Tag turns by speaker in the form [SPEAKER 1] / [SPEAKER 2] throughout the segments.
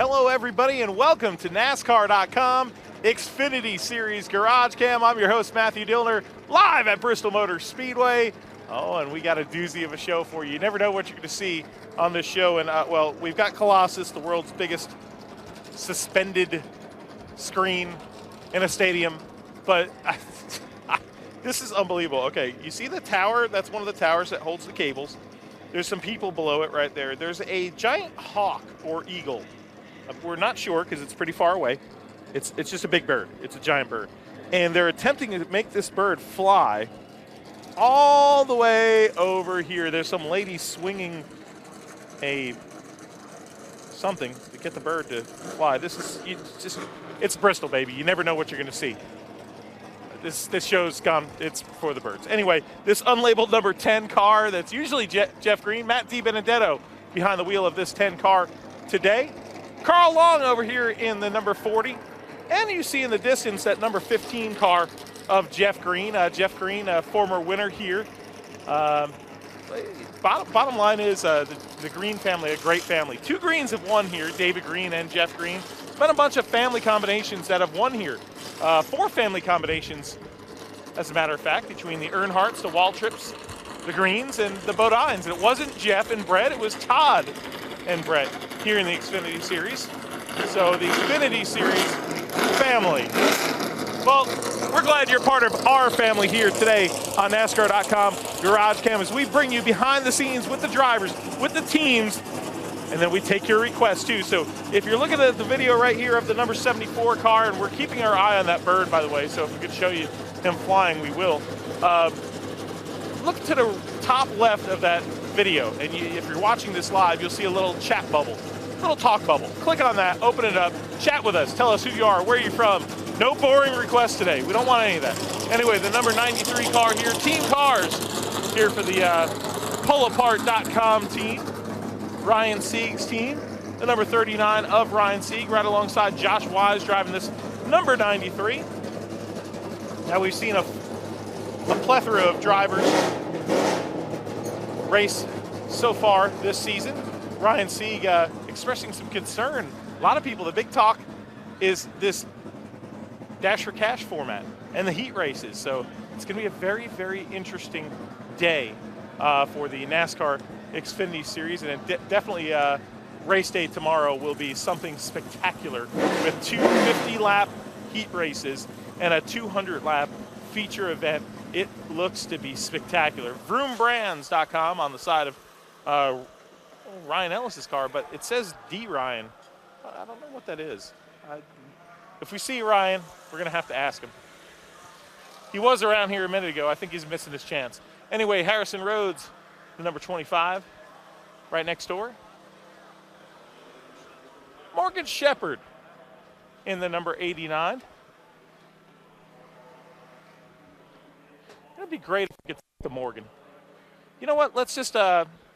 [SPEAKER 1] Hello, everybody, and welcome to NASCAR.com XFINITY Series GarageCam. I'm your host, Matthew Dillner, live at Bristol Motor Speedway. Oh, and we got a doozy of a show for you. You never know what you're going to see on this show. And, well, we've got Colossus, the world's biggest suspended screen in a stadium. But this is unbelievable. Okay, you see the tower? That's one of the towers that holds the cables. There's some people below it right there. There's a giant hawk or eagle. We're not sure because it's pretty far away. It's just a big bird. It's a giant bird. And they're attempting to make this bird fly all the way over here. There's some lady swinging something to get the bird to fly. It's Bristol, baby. You never know what you're going to see. This show's gone. It's for the birds. Anyway, this unlabeled number 10 car that's usually Jeff Green, Matt DiBenedetto behind the wheel of this 10 car today. Carl Long over here in the number 40. And you see in the distance that number 15 car of Jeff Green. Jeff Green, a former winner here. Bottom line is the Green family, a great family. Two Greens have won here, David Green and Jeff Green. Been a bunch of family combinations that have won here. 4 family combinations, as a matter of fact, between the Earnhardts, the Waltrips, the Greens, and the Bodines. And it wasn't Jeff and Brett, it was Todd and Brett here in the Xfinity Series. So the Xfinity Series family. Well, we're glad you're part of our family here today on NASCAR.com GarageCam as we bring you behind the scenes with the drivers, with the teams, and then we take your requests too. So if you're looking at the video right here of the number 74 car, and we're keeping our eye on that bird, by the way, so if we could show you him flying, we will. Look to the top left of that video, and if you're watching this live, you'll see a little chat bubble, little talk bubble. Click on that, open it up, chat with us, tell us who you are, where you're from. No boring requests today. We don't want any of that. Anyway, the number 93 car here, Team Cars, here for the pullapart.com team. Ryan Sieg's team, the number 39 of Ryan Sieg, right alongside Josh Wise driving this number 93. Now we've seen a plethora of drivers race so far this season. Ryan Sieg expressing some concern. A lot of people, the big talk is this Dash for Cash format and the heat races. So it's going to be a very, very interesting day for the NASCAR Xfinity Series, and definitely race day tomorrow will be something spectacular with 250-lap heat races and a 200-lap feature event. It looks to be spectacular. VroomBrands.com on the side of Ryan Ellis's car, but it says D. Ryan. I don't know what that is. If we see Ryan, we're going to have to ask him. He was around here a minute ago. I think he's missing his chance. Anyway, Harrison Rhodes, the number 25, right next door. Morgan Shepherd in the number 89. It'd be great if we could talk to Morgan. You know what? Let's just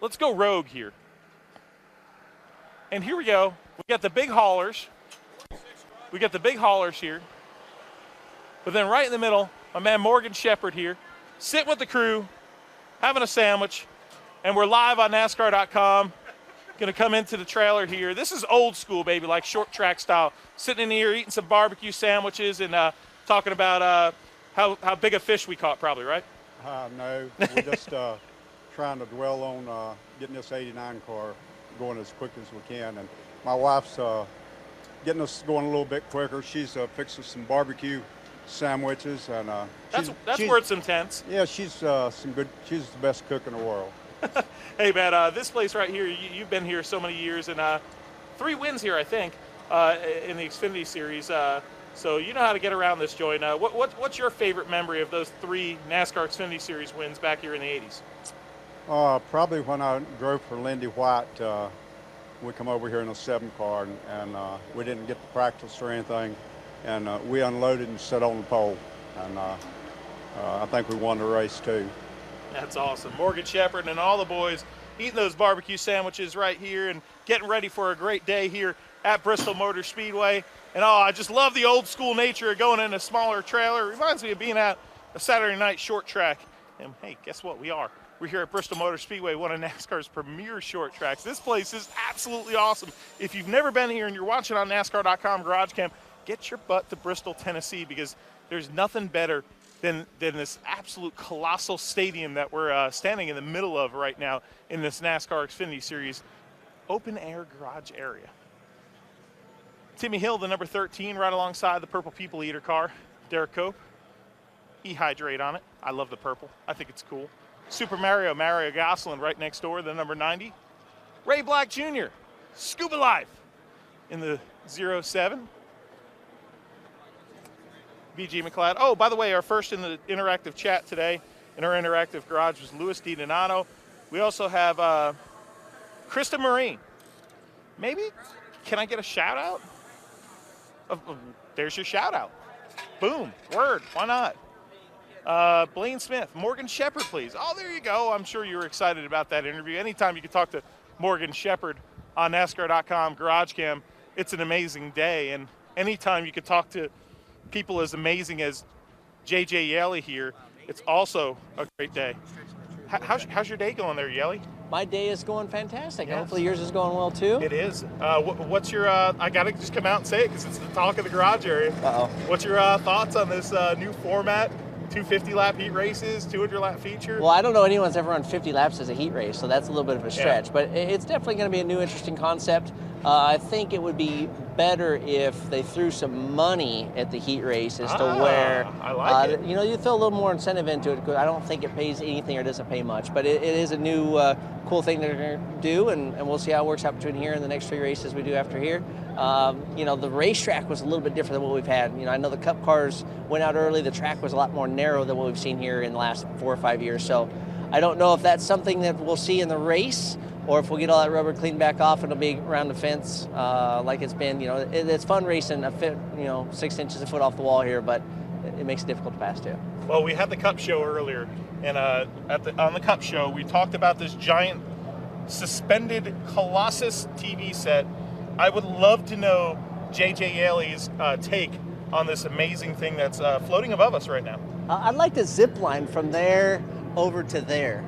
[SPEAKER 1] let's go rogue here. And here we go. We got the big haulers. We got the big haulers here. But then right in the middle, my man Morgan Shepherd here, sitting with the crew, having a sandwich, and we're live on NASCAR.com. Going to come into the trailer here. This is old school, baby, like short track style. Sitting in here, eating some barbecue sandwiches and talking about how big a fish we caught, probably, right?
[SPEAKER 2] No, we're just trying to dwell on getting this 89 car going as quick as we can. And my wife's getting us going a little bit quicker. She's fixing some barbecue sandwiches, and
[SPEAKER 1] that's worth some tents.
[SPEAKER 2] Yeah, she's she's the best cook in the world.
[SPEAKER 1] Hey man, this place right here, you've been here so many years, and 3 wins here, I think, in the Xfinity Series. So you know how to get around this joint. What's your favorite memory of those 3 NASCAR Xfinity Series wins back here in the 80s?
[SPEAKER 2] Probably when I drove for Lindy White. We come over here in a 7 car, and we didn't get to practice or anything, and we unloaded and sat on the pole, and I think we won the race too.
[SPEAKER 1] That's awesome. Morgan Shepherd and all the boys eating those barbecue sandwiches right here and getting ready for a great day here at Bristol Motor Speedway. And I just love the old school nature of going in a smaller trailer. It reminds me of being at a Saturday night short track And hey, guess what? We're here at Bristol Motor Speedway, one of NASCAR's premier short tracks. This place is absolutely awesome. If you've never been here and you're watching on NASCAR.com GarageCam, get your butt to Bristol, Tennessee, because there's nothing better than this absolute colossal stadium that we're standing in the middle of right now in this NASCAR Xfinity Series open air garage area. Timmy Hill, the number 13, right alongside the purple People Eater car. Derek Cope, E-Hydrate on it. I love the purple. I think it's cool. Super Mario Gosselin right next door, the number 90. Ray Black Jr., Scuba Life in the 07. BG McLeod. Oh, by the way, our first in the interactive chat today in our interactive garage was Louis DiDonato. We also have Krista Marine. Maybe, can I get a shout out? There's your shout out. Boom, word, why not? Blaine Smith, Morgan Shepherd, please. Oh, there you go. I'm sure you were excited about that interview. Anytime you can talk to Morgan Shepherd on NASCAR.com GarageCam, it's an amazing day. And anytime you can talk to people as amazing as JJ Yelly here, it's also a great day. How's your day going there, Yelly?
[SPEAKER 3] My day is going fantastic.
[SPEAKER 1] Yes.
[SPEAKER 3] Hopefully yours is going well too.
[SPEAKER 1] It is. What's your, I got to just come out and say it because it's the talk of the garage area.
[SPEAKER 3] Uh-oh.
[SPEAKER 1] What's your thoughts on this new format? 250-lap heat races, 200-lap feature?
[SPEAKER 3] Well, I don't know anyone's ever run 50 laps as a heat race, so that's a little bit of a stretch.
[SPEAKER 1] Yeah.
[SPEAKER 3] But it's definitely going to be a new, interesting concept. I think it would be better if they threw some money at the heat race as to where,
[SPEAKER 1] I like it.
[SPEAKER 3] you know, you throw a little more incentive into it, because I don't think it pays anything or doesn't pay much. But it is a new, cool thing they're going to do, and we'll see how it works out between here and the next 3 races we do after here. You know, the racetrack was a little bit different than what we've had. You know, I know the Cup cars went out early. The track was a lot more narrow than what we've seen here in the last 4 or 5 years. So I don't know if that's something that we'll see in the race, or if we'll get all that rubber cleaned back off and it'll be around the fence like it's been. You know, it's fun racing a foot, you know, 6 inches a foot off the wall here, but it makes it difficult to pass too.
[SPEAKER 1] Well, we had the Cup show earlier, and on the Cup show, we talked about this giant suspended Colossus TV set. I would love to know JJ Yaley's take on this amazing thing that's floating above us right now.
[SPEAKER 3] I'd like to zip line from there over to there.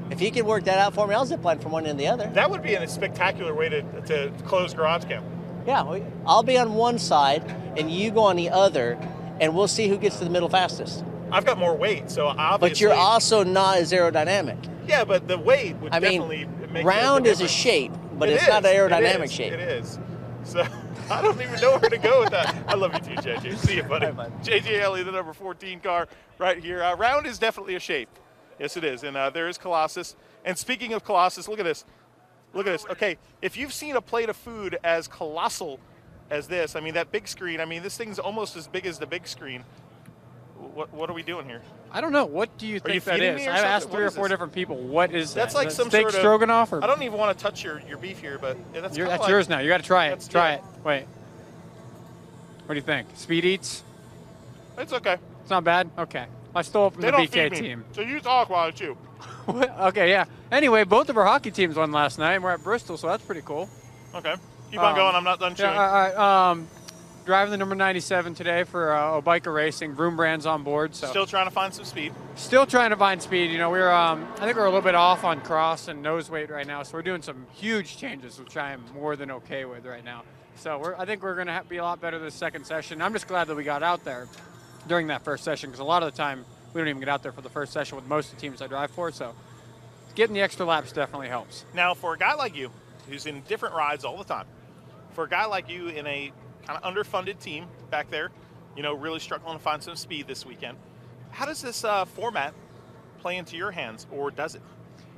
[SPEAKER 3] If you can work that out for me, I'll zip line from one end to the other.
[SPEAKER 1] That would be a spectacular way to close GarageCam.
[SPEAKER 3] Yeah, I'll be on one side and you go on the other, and we'll see who gets to the middle fastest.
[SPEAKER 1] I've got more weight, so obviously.
[SPEAKER 3] But you're also not as aerodynamic.
[SPEAKER 1] Yeah, but the weight would definitely make
[SPEAKER 3] round
[SPEAKER 1] the
[SPEAKER 3] is a
[SPEAKER 1] difference.
[SPEAKER 3] shape, but it's not an aerodynamic shape.
[SPEAKER 1] It is. So I don't even know where to go with that. I love you too, JJ. See you, buddy.
[SPEAKER 3] All right, bud.
[SPEAKER 1] JJ Yeley, the number 14 car right here. Round is definitely a shape. Yes, it is. And there is Colossus. And speaking of Colossus, look at this. Look at this. Okay, if you've seen a plate of food as colossal as this, I mean, that big screen, I mean, this thing's almost as big as the big screen. What are we doing here?
[SPEAKER 4] I don't know. What do you think that
[SPEAKER 1] feeding
[SPEAKER 4] is?
[SPEAKER 1] me or
[SPEAKER 4] I've asked
[SPEAKER 1] something?
[SPEAKER 4] 3 or
[SPEAKER 1] What is
[SPEAKER 4] 4
[SPEAKER 1] this?
[SPEAKER 4] different people. What is
[SPEAKER 1] That's
[SPEAKER 4] that?
[SPEAKER 1] like
[SPEAKER 4] Is
[SPEAKER 1] some
[SPEAKER 4] that steak
[SPEAKER 1] sort of
[SPEAKER 4] stroganoff, or
[SPEAKER 1] I don't even want to touch your beef here, but that's kinda
[SPEAKER 4] that's
[SPEAKER 1] like,
[SPEAKER 4] yours now. You got to try it.
[SPEAKER 1] That's-
[SPEAKER 4] Try
[SPEAKER 1] yeah.
[SPEAKER 4] it. Wait. What do you think? Speed eats?
[SPEAKER 1] It's okay.
[SPEAKER 4] It's not bad. Okay. I stole it from
[SPEAKER 1] They
[SPEAKER 4] the
[SPEAKER 1] don't
[SPEAKER 4] BK
[SPEAKER 1] feed me.
[SPEAKER 4] team.
[SPEAKER 1] So you talk while I chew.
[SPEAKER 4] Okay, yeah. Anyway, both of our hockey teams won last night, and we're at Bristol, so that's pretty cool.
[SPEAKER 1] Okay. Keep on going. I'm not done chewing.
[SPEAKER 4] Yeah, all right. Driving the number 97 today for Obica Racing. Vroom Brand's on board. So
[SPEAKER 1] Still trying to find some speed.
[SPEAKER 4] Still trying to find speed. You know, we're I think we're a little bit off on cross and nose weight right now, so we're doing some huge changes, which I am more than okay with right now. So I think we're going to be a lot better this second session. I'm just glad that we got out there during that first session, because a lot of the time we don't even get out there for the first session with most of the teams I drive for. So getting the extra laps definitely helps.
[SPEAKER 1] Now, for a guy like you, who's in different rides all the time, for a guy like you in a kind of underfunded team back there, you know, really struggling to find some speed this weekend, how does this format play into your hands, or does it?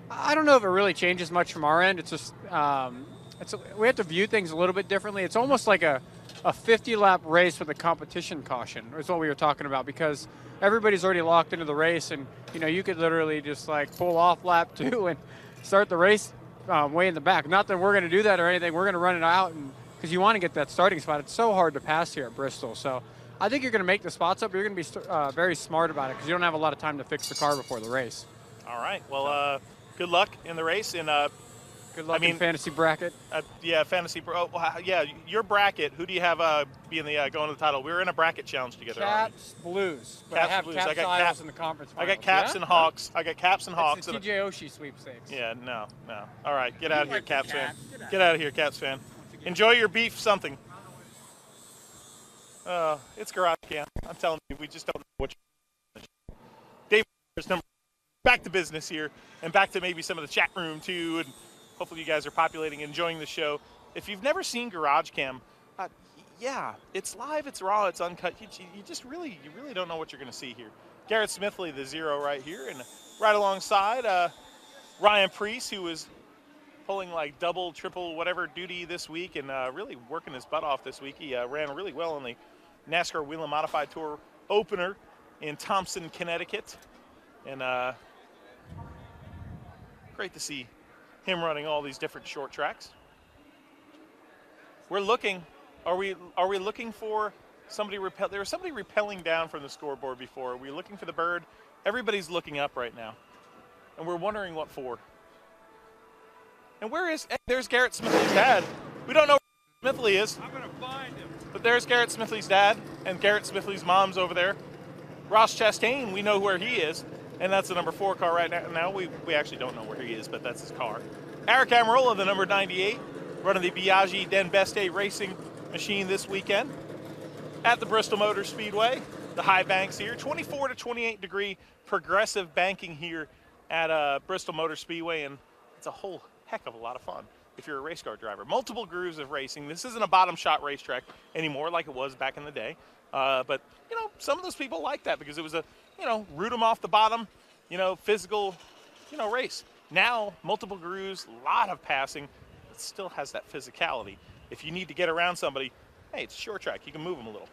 [SPEAKER 4] I don't know if it really changes much from our end. It's just we have to view things a little bit differently. It's almost like a 50-lap race with a competition caution is what we were talking about, because everybody's already locked into the race, and you know, you could literally just like pull off lap 2 and start the race way in the back. Not that we're going to do that or anything. We're going to run it out, and because you want to get that starting spot. It's so hard to pass here at Bristol. So I think you're going to make the spots up. You're going to be very smart about it, because you don't have a lot of time to fix the car before the race.
[SPEAKER 1] All right. Well, good luck in the race. And
[SPEAKER 4] Good luck in fantasy bracket.
[SPEAKER 1] Yeah, fantasy. Yeah, your bracket. Who do you have being the going to the title? We're in a bracket challenge together.
[SPEAKER 4] Caps, Blues. But
[SPEAKER 1] Caps,
[SPEAKER 4] I have
[SPEAKER 1] Blues.
[SPEAKER 4] Caps
[SPEAKER 1] I got
[SPEAKER 4] Isles in the conference
[SPEAKER 1] I
[SPEAKER 4] finals.
[SPEAKER 1] got Caps and Hawks. I got Caps and Hawks.
[SPEAKER 4] It's the TJ Oshie sweepstakes.
[SPEAKER 1] Yeah, no. All right, get out of here, Caps fan. Get out of here, Caps fan. Enjoy your beef something. It's GarageCam. I'm telling you, we just don't know what you're Dave, back to business here, and back to maybe some of the chat room too, and hopefully you guys are populating, enjoying the show. If you've never seen GarageCam, yeah, it's live, it's raw, it's uncut. You really don't know what you're going to see here. Garrett Smithley, the zero right here, and right alongside Ryan Priest, who was pulling like double, triple, whatever duty this week, and really working his butt off this week. He ran really well in the NASCAR Whelen Modified Tour opener in Thompson, Connecticut, and great to see him running all these different short tracks. We're looking. Are we looking for somebody there was somebody rappelling down from the scoreboard before. Are we looking for the bird? Everybody's looking up right now, and we're wondering what for. And there's Garrett Smithley's dad. We don't know where Smithley is.
[SPEAKER 4] I'm going to find him.
[SPEAKER 1] But there's Garrett Smithley's dad, and Garrett Smithley's mom's over there. Ross Chastain, we know where he is, and that's the number 4 car right now. We actually don't know where he is, but that's his car. Eric Amarola, the number 98, running the Biaggi Den Beste racing machine this weekend at the Bristol Motor Speedway. The high banks here, 24 to 28 degree progressive banking here at Bristol Motor Speedway, and it's a whole heck of a lot of fun if you're a race car driver. Multiple grooves of racing. This isn't a bottom shot racetrack anymore like it was back in the day. But, some of those people like that because it was a, root them off the bottom, physical, race. Now, multiple grooves, a lot of passing. It still has that physicality. If you need to get around somebody, hey, it's a short track. You can move them a little.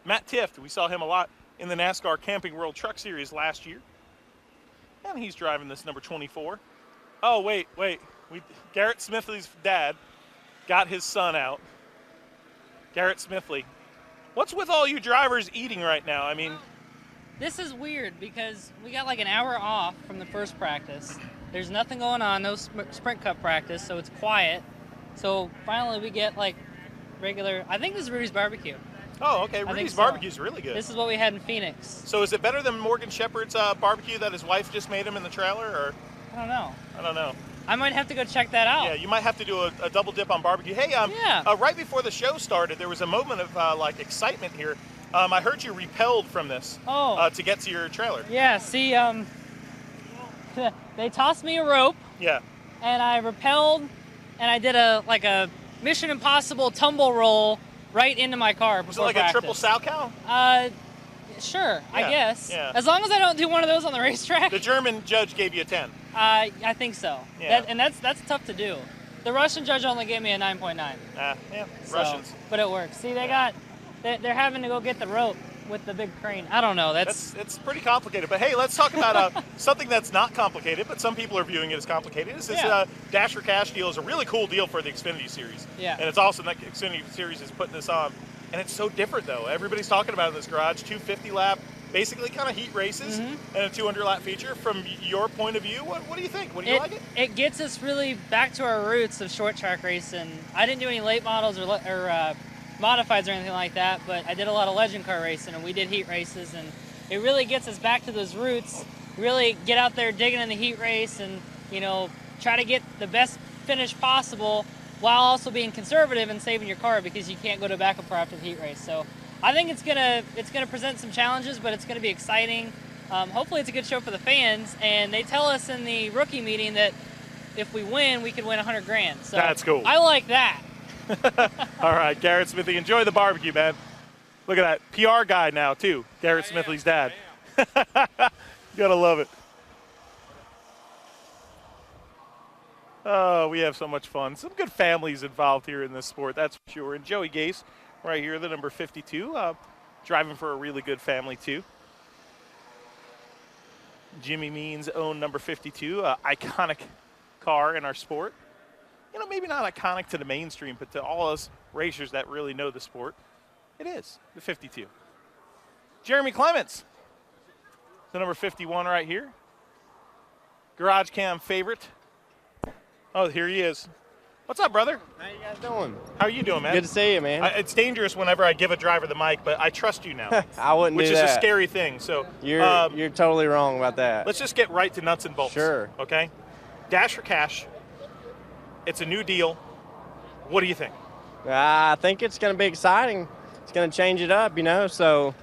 [SPEAKER 1] Matt Tifft, we saw him a lot in the NASCAR Camping World Truck Series last year. And he's driving this number 24. Oh, wait. Garrett Smithley's dad got his son out. Garrett Smithley. What's with all you drivers eating right now? I mean,
[SPEAKER 5] this is weird because we got like an hour off from the first practice. There's nothing going on, no sprint cup practice, so it's quiet. So finally we get like regular, I think this is Rudy's Barbecue.
[SPEAKER 1] Oh, okay. Rudy's Barbecue is really good.
[SPEAKER 5] This is what we had in Phoenix.
[SPEAKER 1] So is it better than Morgan Shepherd's barbecue that his wife just made him in the trailer? Or
[SPEAKER 5] I don't know.
[SPEAKER 1] I don't know.
[SPEAKER 5] I might have to go check that out.
[SPEAKER 1] Yeah, you might have to do a double dip on barbecue. Hey, right before the show started, there was a moment of excitement here. I heard you repelled from this to get to your trailer.
[SPEAKER 5] Yeah, see, they tossed me a rope.
[SPEAKER 1] Yeah.
[SPEAKER 5] And I rappelled, and I did a Mission Impossible tumble roll right into my car.
[SPEAKER 1] Was it like
[SPEAKER 5] practice.
[SPEAKER 1] A triple sow cow?
[SPEAKER 5] Sure, I guess.
[SPEAKER 1] Yeah.
[SPEAKER 5] As long as I don't do one of those on the racetrack.
[SPEAKER 1] The German judge gave you a 10.
[SPEAKER 5] I think so.
[SPEAKER 1] Yeah.
[SPEAKER 5] That's tough to do. The Russian judge only gave me a 9.9.
[SPEAKER 1] Russians.
[SPEAKER 5] But it works. See, they're having to go get the rope with the big crane. I don't know.
[SPEAKER 1] It's pretty complicated. But hey, let's talk about something that's not complicated, but some people are viewing it as complicated. This Dash for Cash deal is a really cool deal for the Xfinity Series.
[SPEAKER 5] Yeah.
[SPEAKER 1] And it's awesome that Xfinity Series is putting this on. And it's so different, though. Everybody's talking about it in this garage. 250 lap, basically kind of heat races, and a 200 lap feature. From your point of view, what do you think? Do you like it?
[SPEAKER 5] It gets us really back to our roots of short track racing. I didn't do any late models or modifieds or anything like that, but I did a lot of legend car racing, and we did heat races, and it really gets us back to those roots. Really get out there digging in the heat race, and try to get the best finish possible, while also being conservative and saving your car because you can't go to backup car after the heat race. So I think it's gonna present some challenges, but it's gonna be exciting. Hopefully it's a good show for the fans, and they tell us in the rookie meeting that if we win, we can win $100,000. So
[SPEAKER 1] that's cool.
[SPEAKER 5] I like that.
[SPEAKER 1] All right, Garrett Smithley, enjoy the barbecue, man. Look at that PR guy now too. Garrett Smithley's dad. You gotta love it. Oh, we have so much fun. Some good families involved here in this sport, that's for sure. And Joey Gase, right here, the number 52, driving for a really good family, too. Jimmy Means' own number 52, iconic car in our sport. Maybe not iconic to the mainstream, but to all us racers that really know the sport, it is the 52. Jeremy Clements, the number 51 right here. GarageCam favorite Oh, here he is. What's up, brother?
[SPEAKER 6] How you guys doing?
[SPEAKER 1] How are you doing, man?
[SPEAKER 6] Good to see you, man.
[SPEAKER 1] It's dangerous whenever I give a driver the mic, but I trust you now.
[SPEAKER 6] I wouldn't
[SPEAKER 1] which
[SPEAKER 6] do
[SPEAKER 1] is
[SPEAKER 6] that.
[SPEAKER 1] a scary thing. So
[SPEAKER 6] You're totally wrong about that.
[SPEAKER 1] let's just get right to nuts and bolts.
[SPEAKER 6] Sure.
[SPEAKER 1] Okay? Dash or cash? It's a new deal. What do you think?
[SPEAKER 6] I think it's going to be exciting. It's going to change it up, you know. So,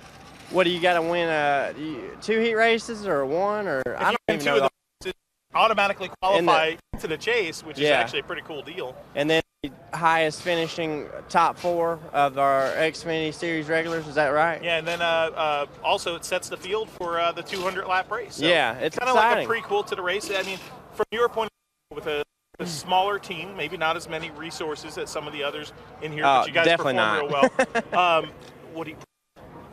[SPEAKER 6] what do you got to win? 2 heat races or 1 or
[SPEAKER 1] If
[SPEAKER 6] I
[SPEAKER 1] you
[SPEAKER 6] don't
[SPEAKER 1] win
[SPEAKER 6] even
[SPEAKER 1] 2
[SPEAKER 6] know.
[SPEAKER 1] of those, automatically qualify to the chase, which is actually a pretty cool deal.
[SPEAKER 6] And then the highest finishing top 4 of our XFINITY Series regulars. Is that right?
[SPEAKER 1] Yeah, and then also it sets the field for the 200 lap race. So
[SPEAKER 6] yeah, it's
[SPEAKER 1] kind of like
[SPEAKER 6] exciting.
[SPEAKER 1] a prequel to the race. I mean, from your point of view, with a smaller team, maybe not as many resources as some of the others in here, but you guys
[SPEAKER 6] definitely
[SPEAKER 1] perform
[SPEAKER 6] not.
[SPEAKER 1] real well. What do you,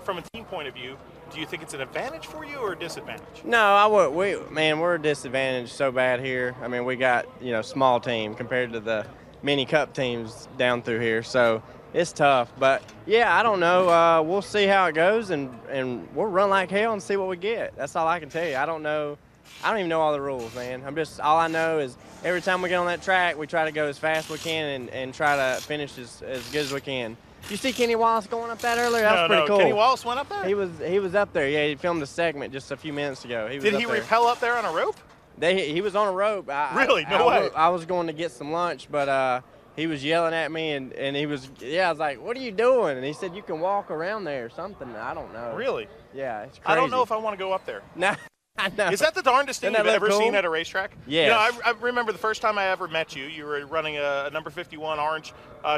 [SPEAKER 1] from a team point of view, do you think it's an advantage for you or a disadvantage?
[SPEAKER 6] No, we're a disadvantage so bad here. I mean, we got, small team compared to the mini cup teams down through here. So it's tough. But yeah, I don't know. We'll see how it goes and we'll run like hell and see what we get. That's all I can tell you. I don't know. I don't even know all the rules, man. All I know is every time we get on that track, we try to go as fast as we can and try to finish as good as we can. You see Kenny Wallace going up that earlier? That was pretty cool.
[SPEAKER 1] Kenny Wallace went up there?
[SPEAKER 6] He was up there. Yeah, he filmed a segment just a few minutes ago.
[SPEAKER 1] Did he rappel up there on a rope?
[SPEAKER 6] He was on a rope.
[SPEAKER 1] Really? No way.
[SPEAKER 6] I was going to get some lunch, but he was yelling at me, and he was, I was like, what are you doing? And he said, you can walk around there or something. I don't know.
[SPEAKER 1] Really?
[SPEAKER 6] Yeah, it's crazy.
[SPEAKER 1] I don't know if I want to go up there.
[SPEAKER 6] No. I know.
[SPEAKER 1] Is that the darndest thing you've ever seen at a racetrack?
[SPEAKER 6] Yeah.
[SPEAKER 1] I remember the first time I ever met you. You were running a number 51 orange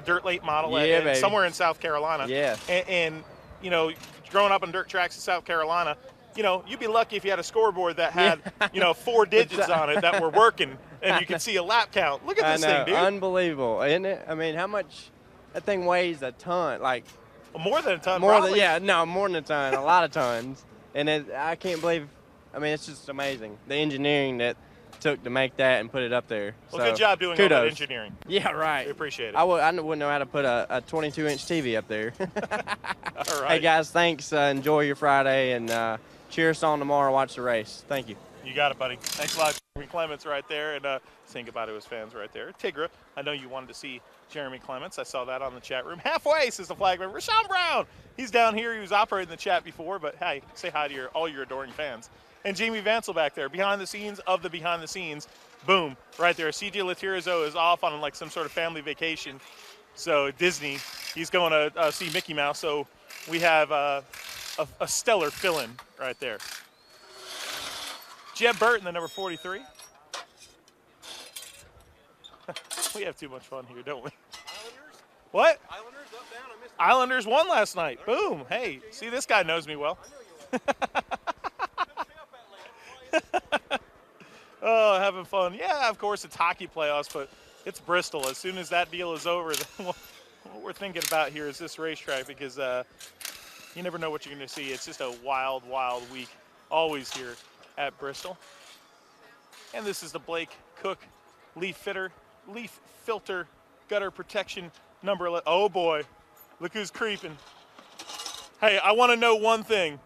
[SPEAKER 1] dirt late model somewhere in South Carolina.
[SPEAKER 6] Yeah.
[SPEAKER 1] And growing up on dirt tracks in South Carolina, you'd be lucky if you had a scoreboard that had 4 digits on it that were working, and you could see a lap count. Look at this thing, dude.
[SPEAKER 6] Unbelievable, isn't it? I mean, how much that thing weighs? A ton, like
[SPEAKER 1] more than a ton.
[SPEAKER 6] More
[SPEAKER 1] probably.
[SPEAKER 6] more than a ton. A lot of tons, and I can't believe. I mean, it's just amazing, the engineering that took to make that and put it up there.
[SPEAKER 1] Well, good job doing all that engineering.
[SPEAKER 6] Yeah, right.
[SPEAKER 1] We appreciate it.
[SPEAKER 6] I wouldn't know how to put a 22-inch TV up there.
[SPEAKER 1] All right.
[SPEAKER 6] Hey, guys, thanks. Enjoy your Friday, and cheer us on tomorrow. Watch the race. Thank you.
[SPEAKER 1] You got it, buddy. Thanks a lot. Jeremy Clements right there, and saying goodbye to his fans right there. Tigra, I know you wanted to see Jeremy Clements. I saw that on the chat room. Halfway, says the flag member. Rashawn Brown. He's down here. He was operating the chat before, but hey, say hi to all your adoring fans. And Jamie Vansel back there, behind the scenes of the behind the scenes. Boom, right there. CJ Latirizzo is off on like some sort of family vacation. So Disney, he's going to see Mickey Mouse. So we have a stellar fill-in right there. Jeb Burton, the number 43. We have too much fun here, don't we?
[SPEAKER 7] Islanders?
[SPEAKER 1] What?
[SPEAKER 7] Islanders up, down, I missed
[SPEAKER 1] Islanders won last night. Boom. Hey, see, this guy knows me well. Oh, having fun. Yeah, of course, it's hockey playoffs, but it's Bristol. As soon as that deal is over, then what we're thinking about here is this racetrack, because you never know what you're going to see. It's just a wild, wild week always here at Bristol. And this is the Blake Cook leaf filter gutter protection number 11. Oh boy, look who's creeping. Hey, I want to know one thing.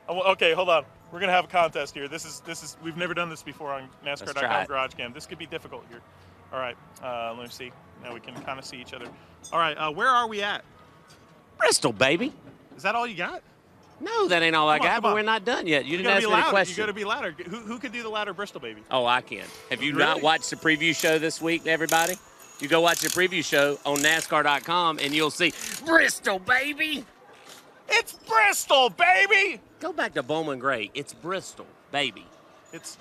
[SPEAKER 1] Okay, hold on. We're gonna have a contest here. This is we've never done this before on NASCAR.com GarageCam. This could be difficult here. All right, let me see. Now we can kind of see each other. All right, where are we at?
[SPEAKER 8] Bristol, baby.
[SPEAKER 1] Is that all you got?
[SPEAKER 8] No, that ain't all I got, but we're not done yet. You didn't ask me a question.
[SPEAKER 1] You got to be louder. Who could do the louder Bristol, baby?
[SPEAKER 8] Oh, I can. Have you
[SPEAKER 1] Really?
[SPEAKER 8] not watched the preview show this week, everybody? You go watch the preview show on NASCAR.com, and you'll see Bristol, baby.
[SPEAKER 1] It's Bristol, baby.
[SPEAKER 8] Go back to Bowman Gray. It's Bristol, baby.
[SPEAKER 1] It's.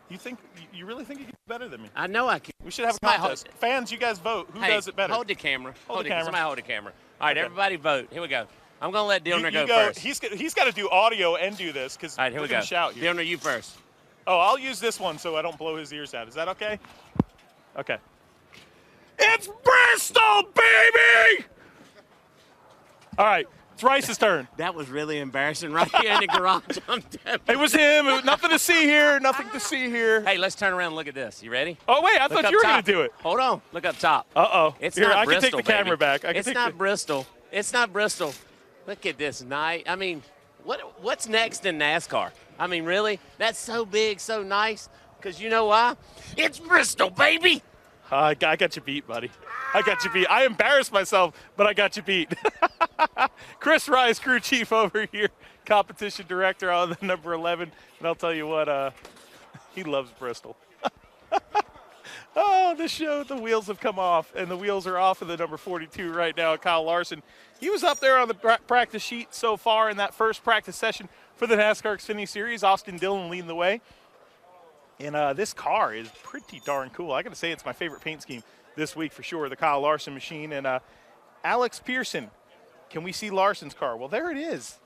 [SPEAKER 1] You really think you can do better than me?
[SPEAKER 8] I know I can.
[SPEAKER 1] We should have a contest. Fans, you guys vote. Who does it better?
[SPEAKER 8] Hold the camera.
[SPEAKER 1] Hold the camera.
[SPEAKER 8] Somebody hold the camera. All right,
[SPEAKER 1] Okay.
[SPEAKER 8] everybody vote. Here we go. I'm going to let Dillner go first.
[SPEAKER 1] He's got to do audio and do this, because
[SPEAKER 8] All right, here we go.
[SPEAKER 1] shout here.
[SPEAKER 8] Dillner, you first.
[SPEAKER 1] Oh, I'll use this one so I don't blow his ears out. Is that okay? Okay. It's Bristol, baby! All right, it's Rice's turn.
[SPEAKER 8] That was really embarrassing right here in the garage.
[SPEAKER 1] It was him. It was nothing to see here. Nothing to see here.
[SPEAKER 8] Hey, let's turn around and look at this. You ready?
[SPEAKER 1] Oh, wait, I thought you were going to do it.
[SPEAKER 8] Hold on. Look up top.
[SPEAKER 1] Uh-oh.
[SPEAKER 8] It's
[SPEAKER 1] Here,
[SPEAKER 8] not
[SPEAKER 1] I
[SPEAKER 8] Bristol,
[SPEAKER 1] can take the camera
[SPEAKER 8] baby.
[SPEAKER 1] back.
[SPEAKER 8] It's not Bristol. It's not Bristol. Look at this night. I mean, what's next in NASCAR? I mean, really? That's so big, so nice. Because you know why? It's Bristol, baby.
[SPEAKER 1] I got you beat, buddy. I got you beat. I embarrassed myself, but I got you beat. Chris Rice, crew chief over here, competition director on the number 11. And I'll tell you what, he loves Bristol. Oh, the show, the wheels have come off, and the wheels are off of the number 42 right now, Kyle Larson. He was up there on the practice sheet so far in that first practice session for the NASCAR Xfinity Series. Austin Dillon leading the way. And this car is pretty darn cool. I got to say it's my favorite paint scheme this week for sure, the Kyle Larson machine. And Alex Pearson, can we see Larson's car? Well, there it is.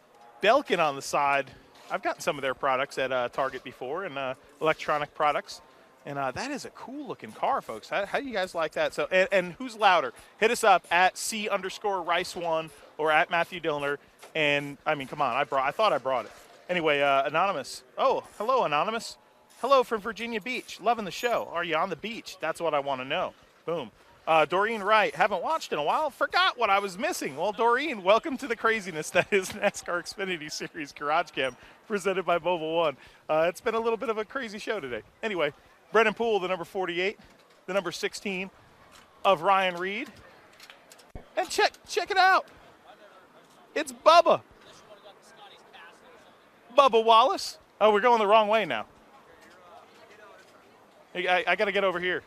[SPEAKER 1] Belkin on the side. I've gotten some of their products at Target before, and electronic products. And that is a cool-looking car, folks. How do you guys like that? So, and who's louder? Hit us up at C_Rice1 or at Matthew Dillner. And, I mean, come on. I thought I brought it. Anyway, Anonymous. Oh, hello, Anonymous. Hello from Virginia Beach. Loving the show. Are you on the beach? That's what I want to know. Boom. Doreen Wright. Haven't watched in a while. Forgot what I was missing. Well, Doreen, welcome to the craziness that is NASCAR Xfinity Series GarageCam presented by Mobile One. It's been a little bit of a crazy show today. Anyway, Brennan Poole, the number 48, the number 16 of Ryan Reed. And check it out. It's Bubba. Bubba Wallace. Oh, we're going the wrong way now. I got to get over here.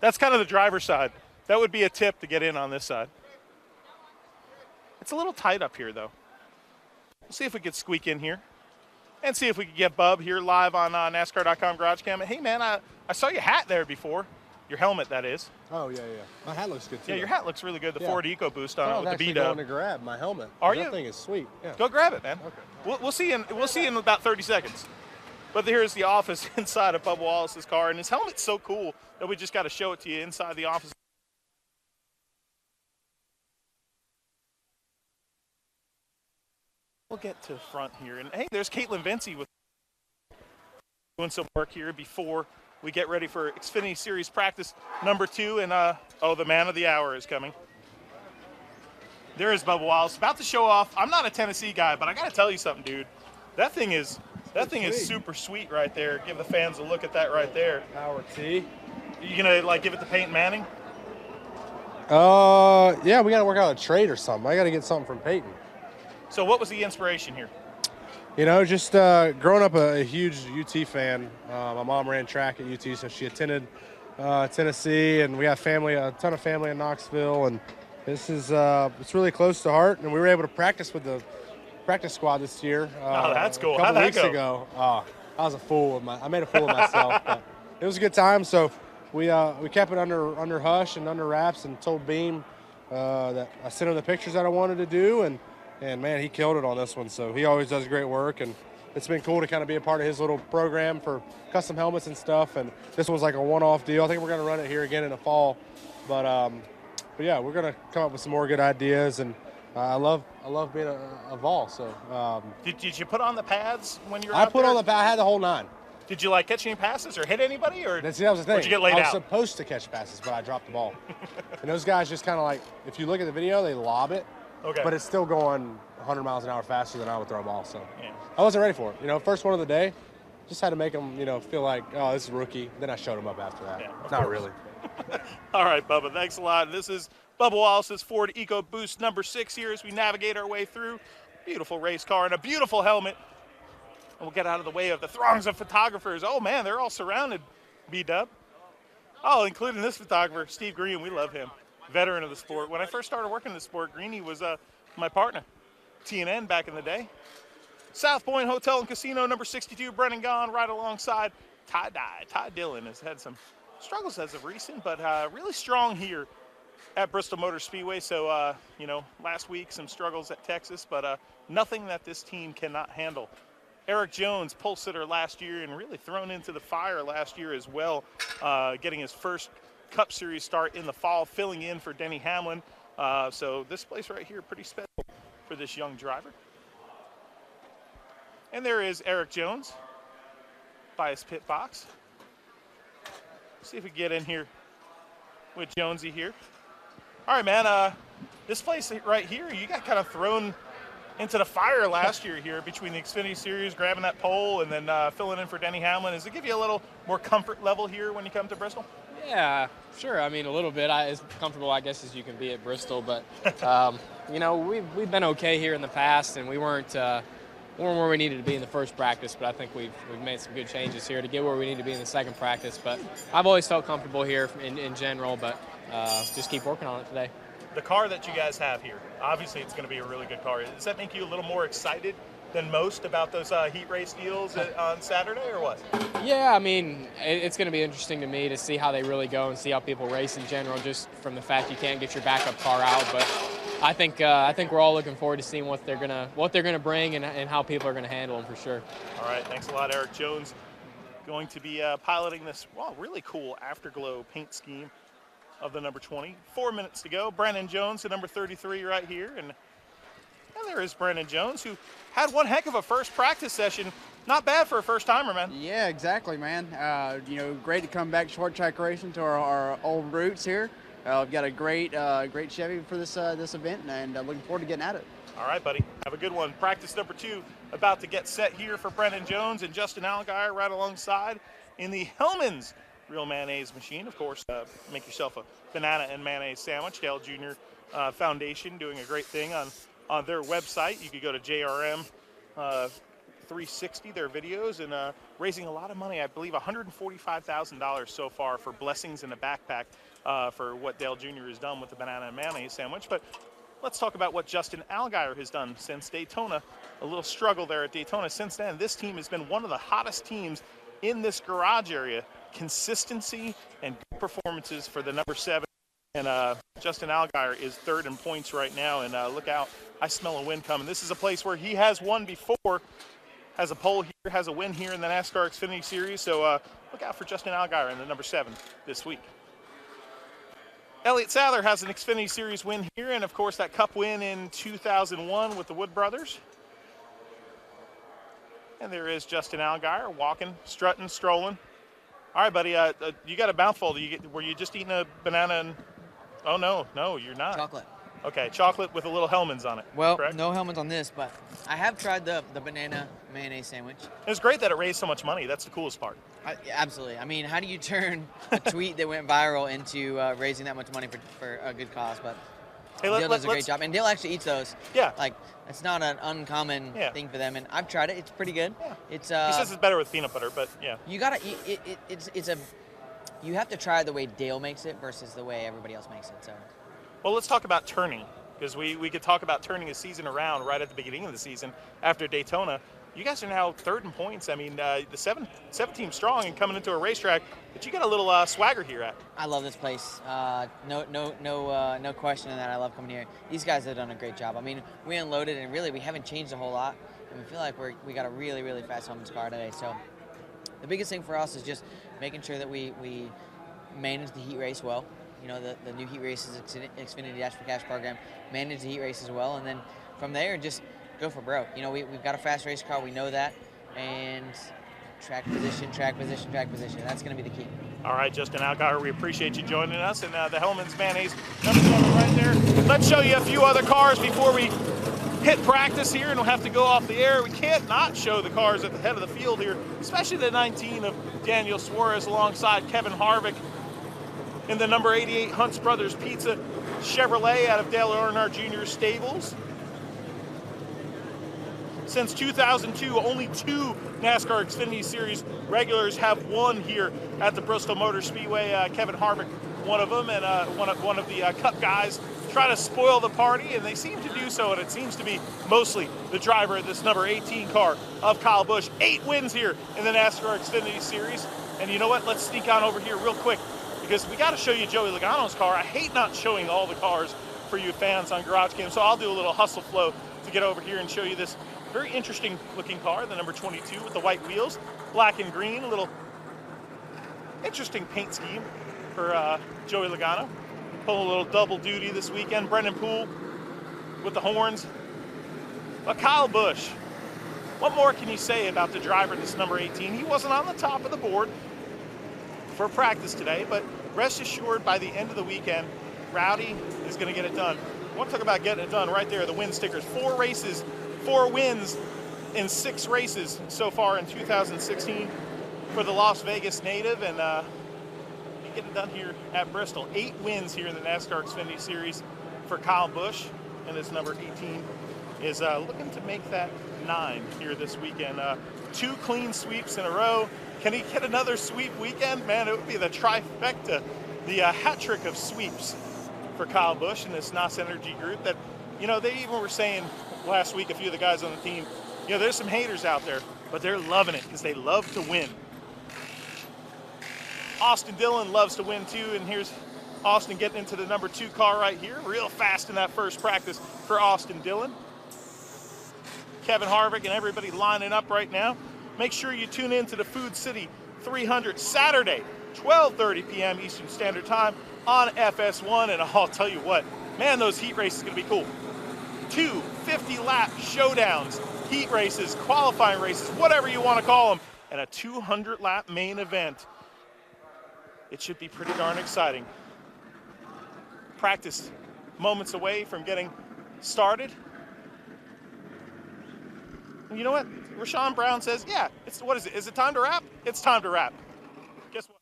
[SPEAKER 1] That's kind of the driver's side. That would be a tip to get in on this side. It's a little tight up here, though. We'll see if we can squeak in here and see if we can get Bub here live on NASCAR.com GarageCam. Hey, man, I saw your hat there before. Your helmet, that is.
[SPEAKER 9] Oh, yeah. My hat looks good, too.
[SPEAKER 1] Yeah, your hat looks really good. The Ford EcoBoost on it with the B-dub.
[SPEAKER 9] I'm actually going to grab my helmet.
[SPEAKER 1] Are you?
[SPEAKER 9] That thing is sweet. Yeah.
[SPEAKER 1] Go grab it, man.
[SPEAKER 9] Okay.
[SPEAKER 1] We'll see in about 30 seconds. But here's the office inside of Bubba Wallace's car, and his helmet's so cool that we just got to show it to you inside the office. We'll get to the front here, and hey, there's Caitlin Vincey with doing some work here before we get ready for Xfinity Series practice number 2, and the man of the hour is coming. There is Bubba Wallace, about to show off. I'm not a Tennessee guy, but I got to tell you something, dude. That thing is super sweet right there. Give the fans a look at that right there.
[SPEAKER 9] Power T.
[SPEAKER 1] You gonna give it to Peyton Manning?
[SPEAKER 9] Yeah, we got to work out a trade or something. I got to get something from Peyton.
[SPEAKER 1] So what was the inspiration here?
[SPEAKER 9] You know, just growing up a huge UT fan. My mom ran track at UT, so she attended Tennessee, and we have a ton of family in Knoxville, and this is it's really close to heart. And we were able to practice with the practice squad this year.
[SPEAKER 1] Oh, that's cool.
[SPEAKER 9] A couple weeks ago. I was a fool. I made a fool of myself. But it was a good time. So we kept it under hush and under wraps, and told Beam that I sent him the pictures that I wanted to do, and man, he killed it on this one. So he always does great work, and it's been cool to kind of be a part of his little program for custom helmets and stuff. And this was like a one-off deal. I think we're going to run it here again in the fall. But yeah, we're going to come up with some more good ideas, and I love being a Vol. So
[SPEAKER 1] did you put on the pads when you were
[SPEAKER 9] I
[SPEAKER 1] out
[SPEAKER 9] put
[SPEAKER 1] there?
[SPEAKER 9] on the pad. I had the whole 9.
[SPEAKER 1] Did you catch any passes or hit anybody, or
[SPEAKER 9] that was the thing.
[SPEAKER 1] Did you get laid
[SPEAKER 9] I was
[SPEAKER 1] out?
[SPEAKER 9] supposed to catch passes, but I dropped the ball. And those guys just kind of like, if you look at the video, they lob it.
[SPEAKER 1] Okay.
[SPEAKER 9] But it's still going 100 miles an hour faster than I would throw a ball. So
[SPEAKER 1] Yeah.
[SPEAKER 9] I wasn't ready for it. First one of the day, just had to make them, feel like, oh, this is rookie. Then I showed them up after that.
[SPEAKER 1] Yeah, of
[SPEAKER 9] Not
[SPEAKER 1] course.
[SPEAKER 9] really.
[SPEAKER 1] All right, Bubba, thanks a lot. This is Bubba Wallace's Ford EcoBoost number 6 here as we navigate our way through. Beautiful race car and a beautiful helmet. And we'll get out of the way of the throngs of photographers. Oh, man, they're all surrounded, B-Dub. Oh, including this photographer, Steve Green. We love him. Veteran of the sport. When I first started working in the sport, Greeny was my partner, TNN back in the day. South Point Hotel and Casino, number 62, Brennan Gaughan, right alongside Ty Dillon has had some struggles as of recent, but really strong here at Bristol Motor Speedway. So, last week, some struggles at Texas, but nothing that this team cannot handle. Eric Jones, pole sitter last year and really thrown into the fire last year as well, getting his first Cup Series start in the fall, filling in for Denny Hamlin. So this place right here, pretty special for this young driver. And there is Eric Jones by his pit box. See if we can get in here with Jonesy here. All right, man, this place right here, you got kind of thrown into the fire last year here between the Xfinity Series, grabbing that pole, and then filling in for Denny Hamlin. Does it give you a little more comfort level here when you come to Bristol?
[SPEAKER 10] Yeah, sure. I mean, a little bit. As comfortable, I guess, as you can be at Bristol. But, you know, we've been okay here in the past, and we weren't where we needed to be in the first practice. But I think we've made some good changes here to get where we need to be in the second practice. But I've always felt comfortable here in general, but just keep working on it today.
[SPEAKER 1] The car that you guys have here, obviously it's going to be a really good car. Does that make you a little more excited than most about those heat race deals on Saturday, or what?
[SPEAKER 10] Yeah, I mean, it's going to be interesting to me to see how they really go and see how people race in general, just from the fact you can't get your backup car out. But I think we're all looking forward to seeing what they're gonna bring and how people are going to handle them for sure.
[SPEAKER 1] All right, thanks a lot, Eric Jones. Going to be piloting this really cool afterglow paint scheme of the number 20. 4 minutes to go. Brandon Jones, the number 33 right here. And there is Brandon Jones, who had one heck of a first practice session. Not bad for a first-timer, man.
[SPEAKER 11] Yeah, exactly, man. You know, great to come back short track racing to our old roots here. We've got a great Chevy for this event, and looking forward to getting at it.
[SPEAKER 1] All right, buddy. Have a good one. Practice number 2 about to get set here for Brandon Jones and Justin Allgaier right alongside in the Hellmann's Real Mayonnaise machine. Of course, make yourself a banana and mayonnaise sandwich. Dale Jr. Foundation doing a great thing on their website. You could go to JRM 360, their videos, and raising a lot of money. I believe $145,000 so far for blessings in a backpack for what Dale Jr. has done with the banana and mayonnaise sandwich. But let's talk about what Justin Allgaier has done since Daytona. A little struggle there at Daytona. Since then, this team has been one of the hottest teams in this garage area. Consistency and good performances for the number 7. And Justin Allgaier is 3rd in points right now. And look out, I smell a win coming. This is a place where he has won before, has a pole here, has a win here in the NASCAR Xfinity Series. So look out for Justin Allgaier in the number 7 this week. Elliott Sadler has an Xfinity Series win here, and of course that Cup win in 2001 with the Wood brothers. And there is Justin Allgaier walking, strutting, strolling. All right, buddy, you got a mouthful. Were you just eating a banana and... Oh, no, you're not.
[SPEAKER 12] Chocolate.
[SPEAKER 1] Okay, chocolate with a little Hellmann's on it.
[SPEAKER 12] Well,
[SPEAKER 1] correct?
[SPEAKER 12] no Hellmann's on this, but I have tried the banana mayonnaise sandwich.
[SPEAKER 1] It's great that it raised so much money. That's the coolest part.
[SPEAKER 12] Absolutely. I mean, how do you turn a tweet that went viral into raising that much money for a good cause? But
[SPEAKER 1] hey,
[SPEAKER 12] Dale does a great job, and Dale actually eats those.
[SPEAKER 1] Yeah.
[SPEAKER 12] Like, it's not an uncommon thing for them, and I've tried it. It's pretty good.
[SPEAKER 1] Yeah.
[SPEAKER 12] It's
[SPEAKER 1] he says it's better with peanut butter, but yeah.
[SPEAKER 12] You gotta eat it. You have to try it the way Dale makes it versus the way everybody else makes it. So.
[SPEAKER 1] Well, let's talk about turning, because we could talk about turning a season around right at the beginning of the season after Daytona. You guys are now 3rd in points. I mean, the 7 team strong and coming into a racetrack, but you got a little swagger here at.
[SPEAKER 12] I love this place. No question in that. I love coming here. These guys have done a great job. I mean, we unloaded, and really we haven't changed a whole lot. And we feel like we got a really, really fast Hellmann's car today. So the biggest thing for us is just making sure that we manage the heat race well. You know, the new heat races, Xfinity Dash for Cash program, manage the heat race as well. And then from there, just go for broke. You know, we've got a fast race car. We know that. And track position. That's going to be the key.
[SPEAKER 1] All right, Justin Allgaier, we appreciate you joining us. And the Hellmann's Mayonnaise number 7 right there. Let's show you a few other cars before we hit practice here, and we'll have to go off the air. We can't not show the cars at the head of the field here, especially the 19 of Daniel Suarez alongside Kevin Harvick in the number 88 Hunts Brothers Pizza Chevrolet out of Dale Earnhardt Jr. stables. Since 2002, only 2 NASCAR Xfinity Series regulars have won here at the Bristol Motor Speedway. Kevin Harvick, one of them, and one of the Cup guys try to spoil the party, and they seem to do so, and it seems to be mostly the driver of this number 18 car of Kyle Busch. 8 wins here in the NASCAR Xfinity Series. And you know what? Let's sneak on over here real quick, because we got to show you Joey Logano's car. I hate not showing all the cars for you fans on GarageCam, so I'll do a little hustle flow to get over here and show you this very interesting looking car, the number 22 with the white wheels, black and green, a little interesting paint scheme for Joey Logano. Pulling a little double duty this weekend. Brendan Poole with the horns. But Kyle Busch, what more can you say about the driver, this number 18? He wasn't on the top of the board for practice today, but rest assured by the end of the weekend, Rowdy is going to get it done. I want to talk about getting it done right there, the win stickers. 4 races 4 wins in 6 races so far in 2016 for the Las Vegas native, and getting done here at Bristol. 8 wins here in the NASCAR Xfinity Series for Kyle Busch, and his number 18 is looking to make that 9 here this weekend. 2 clean sweeps in a row. Can he get another sweep weekend? Man, it would be the trifecta, the hat trick of sweeps for Kyle Busch and this NOS Energy group that, they even were saying last week, a few of the guys on the team, there's some haters out there, but they're loving it because they love to win. Austin Dillon loves to win too, and here's Austin getting into the number 2 car right here. Real fast in that first practice for Austin Dillon. Kevin Harvick and everybody lining up right now. Make sure you tune in to the Food City 300 Saturday, 12:30 p.m. Eastern Standard Time on FS1, and I'll tell you what, man, those heat races are going to be cool. 2 50-lap showdowns, heat races, qualifying races, whatever you want to call them, and a 200-lap main event. It should be pretty darn exciting. Practice moments away from getting started. And you know what? Rashawn Brown says, yeah, what is it? Is it time to wrap? It's time to wrap. Guess what?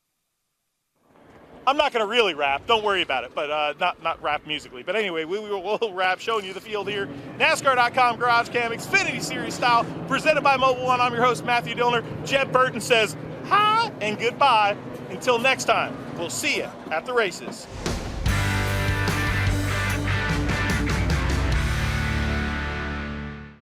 [SPEAKER 1] I'm not going to really rap. Don't worry about it, but not rap musically. But anyway, we'll rap, showing you the field here. NASCAR.com GarageCam Xfinity Series style, presented by Mobile One. I'm your host, Matthew Dillner. Jeb Burton says hi and goodbye. Until next time, we'll see you at the races.